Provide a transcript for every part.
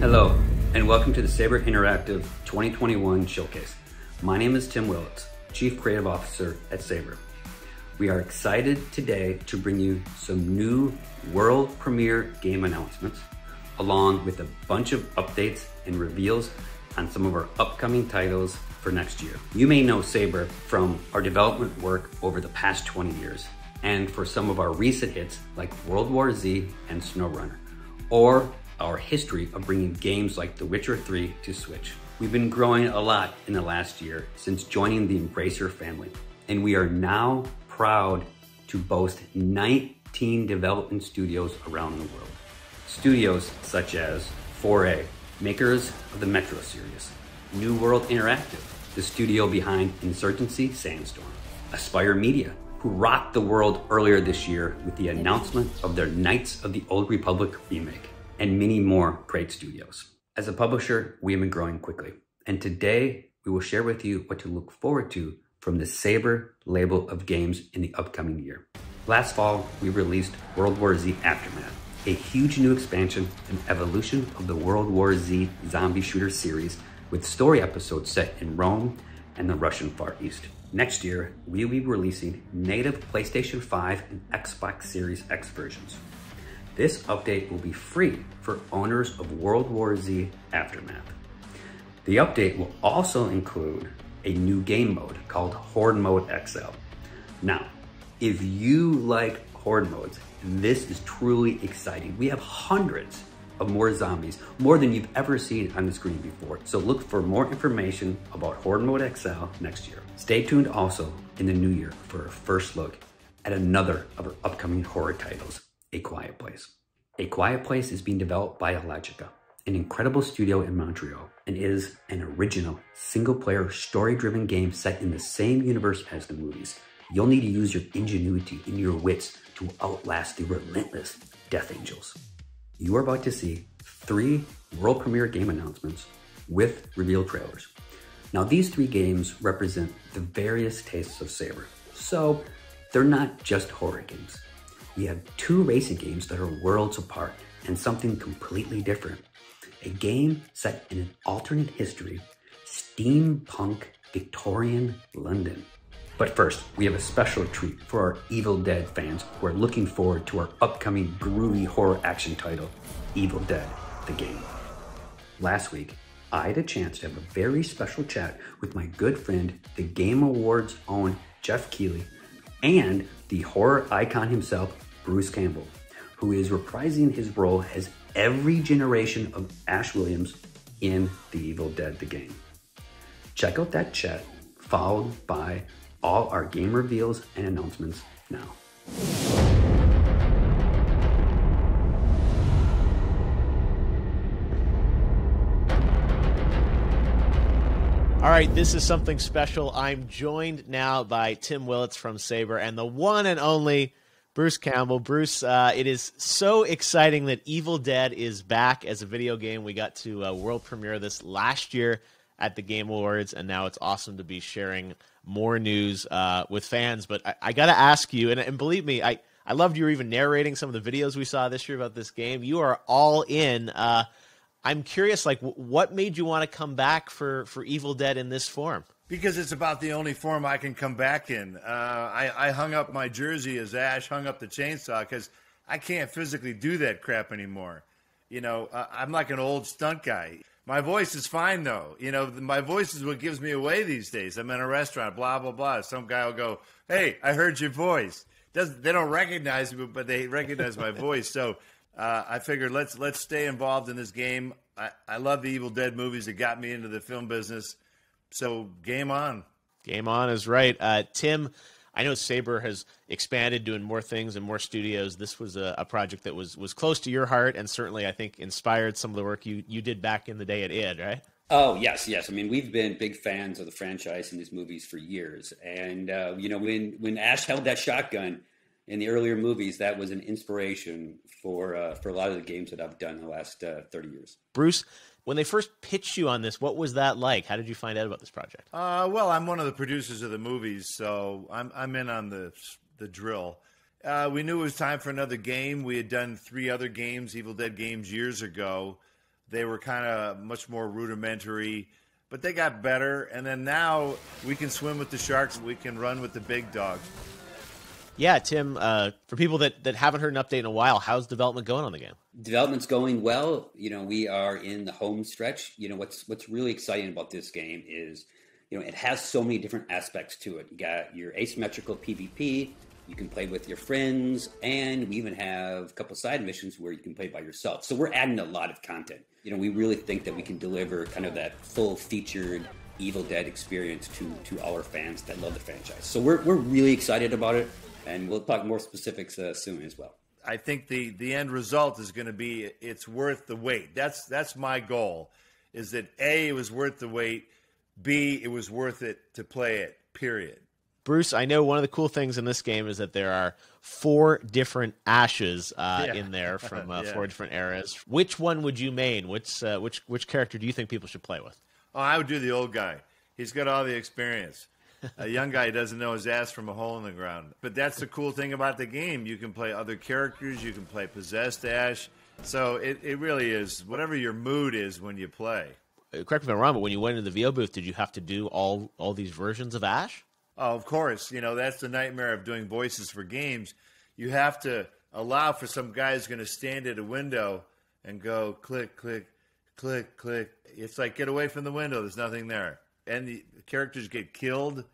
Hello, and welcome to the Saber Interactive 2021 Showcase. My name is Tim Willits, Chief Creative Officer at Saber. We are excited today to bring you some new world premiere game announcements, along with a bunch of updates and reveals on some of our upcoming titles for next year. You may know Saber from our development work over the past 20 years, and for some of our recent hits like World War Z and SnowRunner, or our history of bringing games like The Witcher 3 to Switch. We've been growing a lot in the last year since joining the Embracer family, and we are now proud to boast 19 development studios around the world. Studios such as 4A, makers of the Metro series, New World Interactive, the studio behind Insurgency Sandstorm, Aspire Media, who rocked the world earlier this year with the announcement of their Knights of the Old Republic remake, and many more great studios. As a publisher, we have been growing quickly, and today we will share with you what to look forward to from the Saber label of games in the upcoming year. Last fall, we released World War Z Aftermath, a huge new expansion and evolution of the World War Z zombie shooter series with story episodes set in Rome and the Russian Far East. Next year, we will be releasing native PlayStation 5 and Xbox Series X versions. This update will be free for owners of World War Z Aftermath. The update will also include a new game mode called Horde Mode XL. Now, if you like Horde modes, this is truly exciting. We have hundreds of more zombies, more than you've ever seen on the screen before. So look for more information about Horde Mode XL next year. Stay tuned also in the new year for a first look at another of our upcoming horror titles, A Quiet Place. A Quiet Place is being developed by Logica, an incredible studio in Montreal, and is an original single-player story-driven game set in the same universe as the movies. You'll need to use your ingenuity and your wits to outlast the relentless Death Angels. You are about to see 3 world premiere game announcements with reveal trailers. Now, these 3 games represent the various tastes of Saber, so they're not just horror games. We have 2 racing games that are worlds apart and something completely different. A game set in an alternate history, steampunk Victorian London. But first, we have a special treat for our Evil Dead fans who are looking forward to our upcoming groovy horror action title, Evil Dead, the game. Last week, I had a chance to have a very special chat with my good friend, the Game Awards' own Jeff Keighley, and the horror icon himself, Bruce Campbell, who is reprising his role as every generation of Ash Williams in The Evil Dead, the game. Check out that chat, followed by all our game reveals and announcements now. All right, this is something special. I'm joined now by Tim Willits from Saber and the one and only Bruce Campbell. Bruce, it is so exciting that Evil Dead is back as a video game. We got to world premiere this last year at the Game Awards, and now it's awesome to be sharing more news with fans. But I got to ask you, and believe me, I loved you even narrating some of the videos we saw this year about this game. You are all in. I'm curious, like, what made you want to come back for Evil Dead in this form? Because it's about the only form I can come back in. I hung up my jersey as Ash hung up the chainsaw because I can't physically do that crap anymore. You know, I'm like an old stunt guy. My voice is fine, though. You know, my voice is what gives me away these days. I'm in a restaurant, blah, blah, blah. Some guy will go, hey, I heard your voice. They don't recognize me, but they recognize my voice. So I figured let's stay involved in this game. I love the Evil Dead movies. It got me into the film business. So game on. Game on is right. Tim, I know Saber has expanded, doing more things and more studios. This was a project that was close to your heart and certainly, I think, inspired some of the work you did back in the day at id, right? Oh, yes. I mean, we've been big fans of the franchise and these movies for years. And, you know, when Ash held that shotgun in the earlier movies, that was an inspiration for a lot of the games that I've done in the last 30 years. Bruce, when they first pitched you on this, what was that like? How did you find out about this project? Well, I'm one of the producers of the movies, so I'm in on the drill. We knew it was time for another game. We had done 3 other games, Evil Dead games, years ago. they were kind of much more rudimentary, but they got better. And then now we can swim with the sharks. We can run with the big dogs. Yeah, Tim, for people that haven't heard an update in a while, how's development going on the game? Development's going well. We are in the home stretch. What's really exciting about this game is, it has so many different aspects to it. You got your asymmetrical PvP. You can play with your friends, and we even have a couple side missions where you can play by yourself. So we're adding a lot of content. We really think that we can deliver kind of that full-featured Evil Dead experience to our fans that love the franchise. So we're really excited about it, and we'll talk more specifics soon as well. I think the end result is going to be it's worth the wait. That's my goal, is that A, it was worth the wait, B, it was worth it to play it, period. Bruce, I know one of the cool things in this game is that there are 4 different Ashes in there from 4 different eras. Which one would you main? Which character do you think people should play with? Oh, I would do the old guy. He's got all the experience. A young guy doesn't know his ass from a hole in the ground. But that's the cool thing about the game. You can play other characters. You can play Possessed Ash. So it really is whatever your mood is when you play. Correct me if I'm wrong, but when you went into the VO booth, did you have to do all these versions of Ash? Oh, of course. That's the nightmare of doing voices for games. You have to allow for some guy who's going to stand at a window and go click, click, click, click. It's like, get away from the window. There's nothing there. And the characters get killed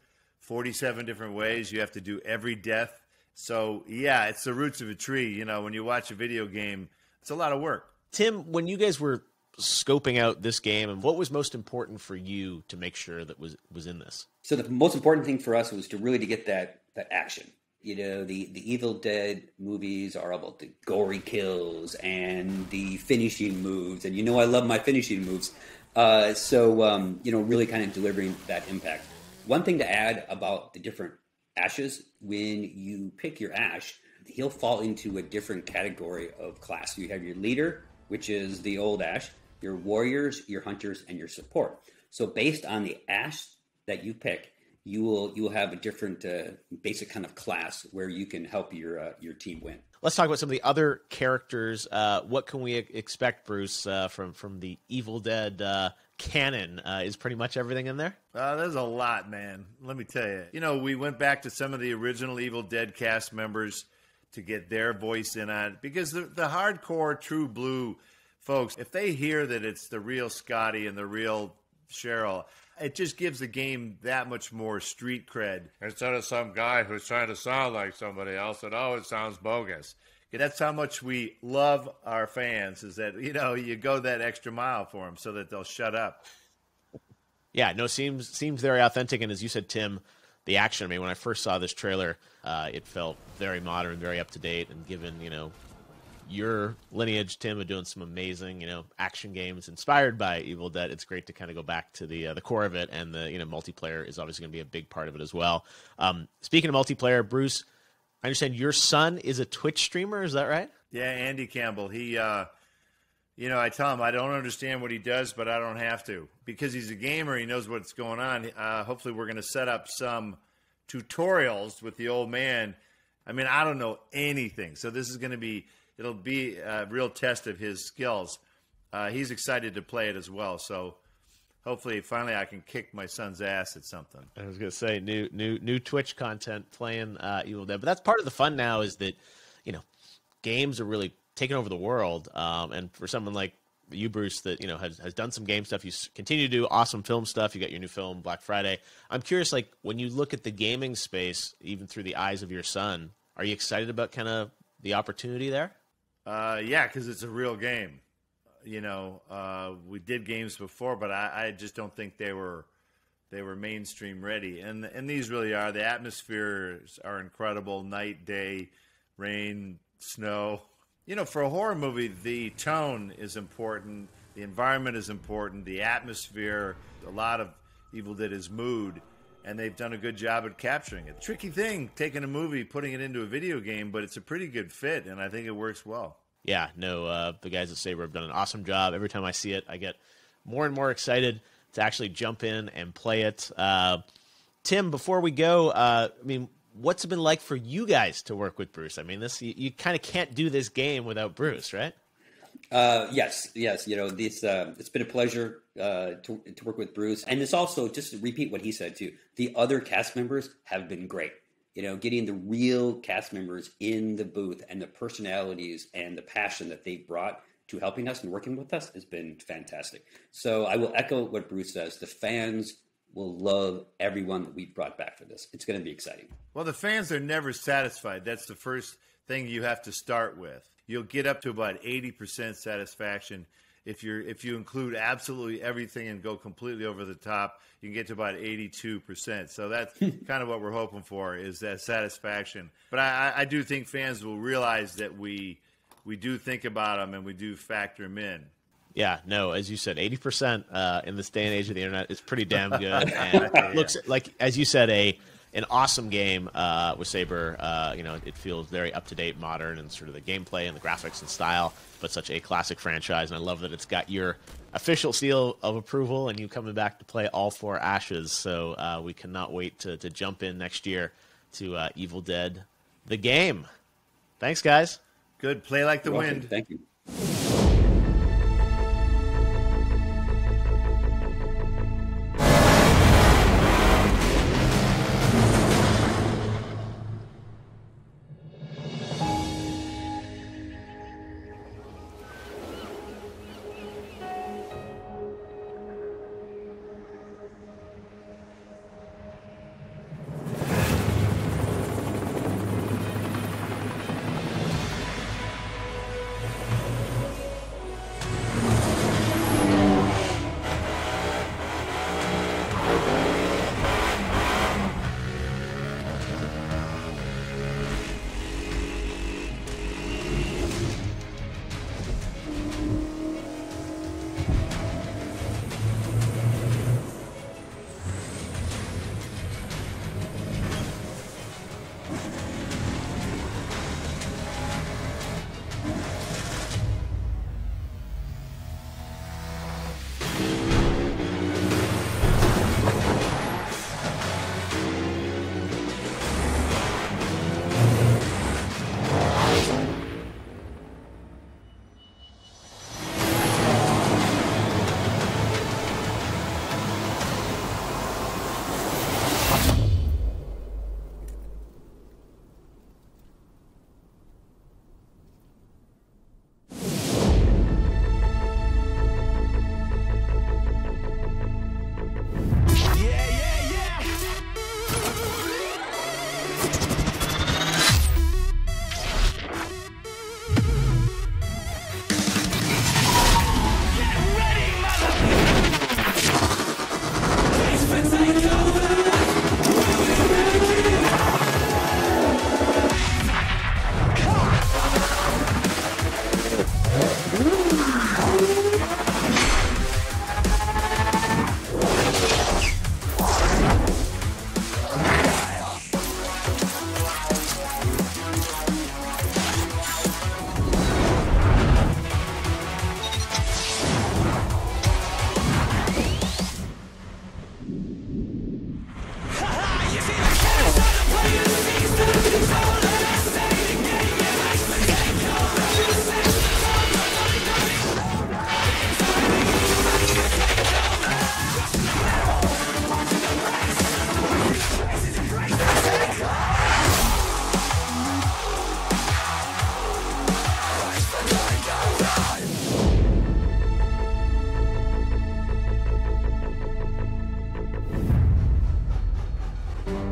47 different ways. You have to do every death. So, yeah, it's the roots of a tree. When you watch a video game, it's a lot of work. Tim, when you guys were scoping out this game, and what was most important for you to make sure that was in this? So the most important thing for us was to really get that action. The Evil Dead movies are about the gory kills and the finishing moves, and I love my finishing moves. So really kind of delivering that impact. One thing to add about the different Ashes, when you pick your Ash, he'll fall into a different category of class. You have your leader, which is the old Ash, your warriors, your hunters, and your support. So based on the Ash that you pick, you will have a different basic kind of class where you can help your team win. Let's talk about some of the other characters. What can we expect, Bruce, from the Evil Dead canon? Is pretty much everything in there? There's a lot, man. Let me tell you. We went back to some of the original Evil Dead cast members to get their voice in on it, because the hardcore true blue folks, if they hear that it's the real Scotty and the real Cheryl, it just gives the game that much more street cred. Instead of some guy who's trying to sound like somebody else and, it sounds bogus. That's how much we love our fans, is that, you go that extra mile for them so that they'll shut up. Yeah, no, seems very authentic. And as you said, Tim, the action, when I first saw this trailer, it felt very modern, very up to date, and given, your lineage, Tim, of doing some amazing, action games inspired by Evil Dead, it's great to kind of go back to the core of it, and the multiplayer is obviously going to be a big part of it as well. Speaking of multiplayer, Bruce, I understand your son is a Twitch streamer. Is that right? Yeah, Andy Campbell. He, I tell him I don't understand what he does, but I don't have to, because he's a gamer. He knows what's going on. Hopefully, we're going to set up some tutorials with the old man. I don't know anything, so this is going to be. It'll be a real test of his skills. He's excited to play it as well. So hopefully, finally, I can kick my son's ass at something. I was going to say new Twitch content playing Evil Dead, but that's part of the fun now. Is that games are really taking over the world, and for someone like you, Bruce, that has done some game stuff, you continue to do awesome film stuff. You got your new film Black Friday. I'm curious, when you look at the gaming space, even through the eyes of your son, are you excited about kind of the opportunity there? Yeah, because it's a real game. We did games before, but I just don't think they were mainstream ready. And these really are. The atmospheres are incredible. Night, day, rain, snow. For a horror movie, the tone is important. The environment is important. The atmosphere. A lot of Evil Dead is mood. And they've done a good job at capturing it. Tricky thing, taking a movie, putting it into a video game, but it's a pretty good fit, and I think it works well. Yeah, no, the guys at Saber have done an awesome job. Every time I see it, I get more and more excited to actually jump in and play it. Tim, before we go, what's it been like for you guys to work with Bruce? You kind of can't do this game without Bruce, right? Yes. You know, this it's been a pleasure to work with Bruce, and it's also, just to repeat what he said too. The other cast members have been great. You know, getting the real cast members in the booth and the personalities and the passion that they've brought to helping us and working with us has been fantastic. So I will echo what Bruce says. The fans will love everyone that we've brought back for this. It's going to be exciting. Well, the fans are never satisfied. That's the first thing you have to start with. You'll get up to about 80% satisfaction. If you include absolutely everything and go completely over the top, you can get to about 82%. So that's kind of what we're hoping for, is that satisfaction. But I do think fans will realize that we do think about them and we do factor them in. Yeah, no, as you said, 80% in this day and age of the internet is pretty damn good. And it looks like, as you said, an awesome game with Saber. You know, it feels very up-to-date, modern, and sort of the gameplay and the graphics and style, but such a classic franchise. And I love that it's got your official seal of approval and you coming back to play all 4 Ashes. So we cannot wait to jump in next year to Evil Dead, the game. Thanks, guys. Good. Play like the wind. Thank you.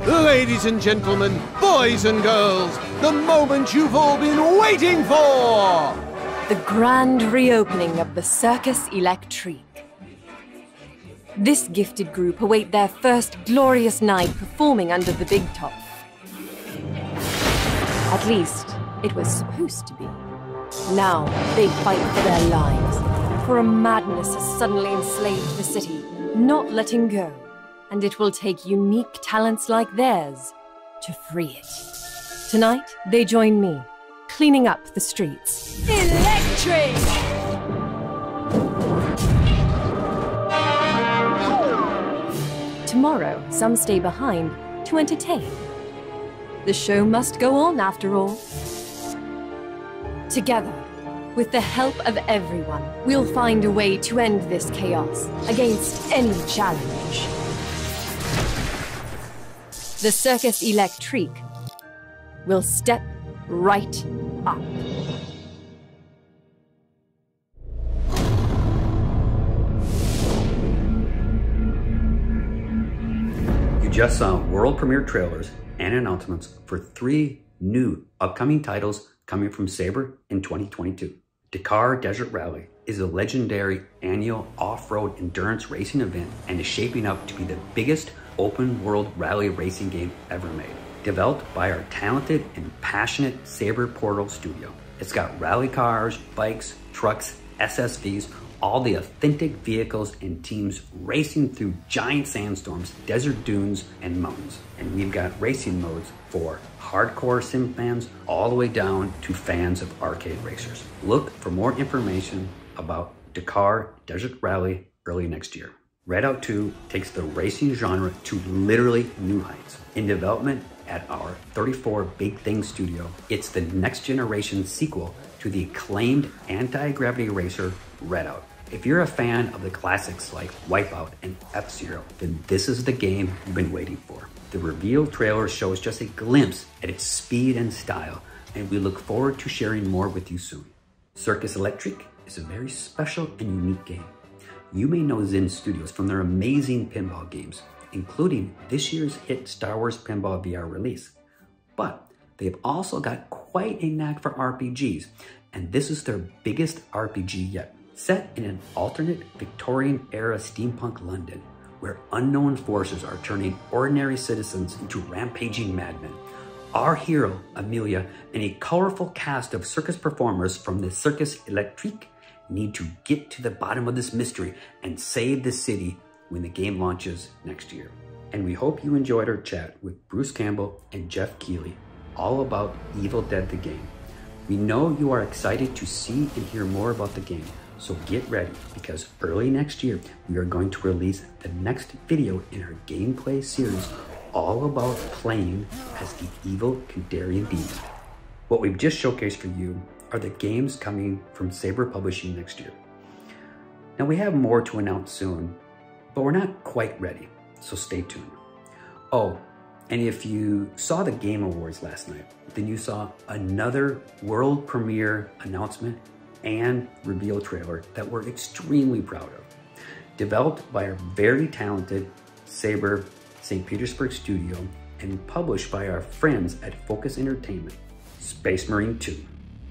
Ladies and gentlemen, boys and girls, the moment you've all been waiting for! The grand reopening of the Circus Electrique. This gifted group await their first glorious night performing under the big top. At least, it was supposed to be. Now, they fight for their lives, for a madness has suddenly enslaved the city, not letting go. And it will take unique talents like theirs to free it. Tonight, they join me, cleaning up the streets. Electric! Tomorrow, some stay behind to entertain. The show must go on, after all. Together, With the help of everyone, we'll find a way to end this chaos against any challenge. The Circus Electrique will step right up. You just saw world premiere trailers and announcements for 3 new upcoming titles coming from Saber in 2022. DAKAR Desert Rally is a legendary annual off-road endurance racing event and is shaping up to be the biggest open-world rally racing game ever made. Developed by our talented and passionate Saber Portal studio. It's got rally cars, bikes, trucks, SSVs, all the authentic vehicles and teams racing through giant sandstorms, desert dunes, and mountains. And we've got racing modes for hardcore sim fans all the way down to fans of arcade racers. Look for more information about DAKAR Desert Rally early next year. Redout 2 takes the racing genre to literally new heights. In development at our 34 Big Thing studio, it's the next generation sequel to the acclaimed anti-gravity racer Redout. If you're a fan of the classics like Wipeout and F-Zero, then this is the game you've been waiting for. The reveal trailer shows just a glimpse at its speed and style, and we look forward to sharing more with you soon. Circus Electrique is a very special and unique game. You may know Zen Studios from their amazing pinball games, including this year's hit Star Wars Pinball VR release. But they've also got quite a knack for RPGs, and this is their biggest RPG yet. Set in an alternate Victorian-era steampunk London, where unknown forces are turning ordinary citizens into rampaging madmen. Our hero, Amelia, and a colorful cast of circus performers from the Circus Electrique need to get to the bottom of this mystery and save the city when the game launches next year. And we hope you enjoyed our chat with Bruce Campbell and Jeff Keighley, all about Evil Dead the game. We know you are excited to see and hear more about the game, so get ready, because early next year, we are going to release the next video in our gameplay series all about playing as the evil Kandarian demon. What we've just showcased for you are the games coming from Saber Publishing next year. Now we have more to announce soon, but we're not quite ready, so stay tuned. Oh, and if you saw the Game Awards last night, then you saw another world premiere announcement and reveal trailer that we're extremely proud of. Developed by our very talented Saber St. Petersburg studio and published by our friends at Focus Entertainment, Space Marine 2.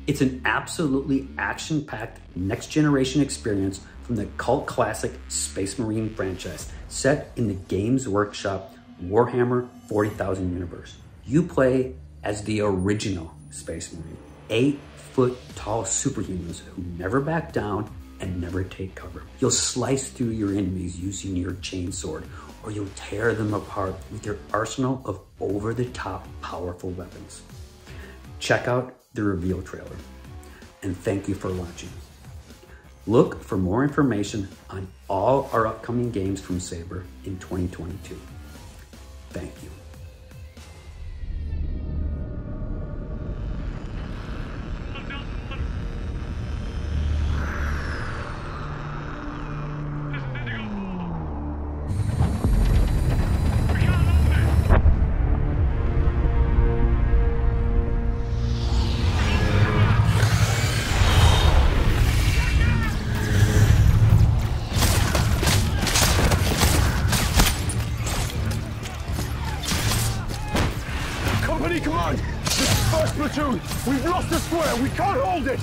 It's an absolutely action-packed next-generation experience from the cult classic Space Marine franchise, set in the Games Workshop Warhammer 40,000 universe. You play as the original Space Marine, 8-foot-tall superhumans who never back down and never take cover. You'll slice through your enemies using your chainsword, or you'll tear them apart with your arsenal of over-the-top powerful weapons. Check out the reveal trailer, and thank you for watching. Look for more information on all our upcoming games from Saber in 2022. Thank you. Come on! This is first platoon! We've lost the square! We can't hold it!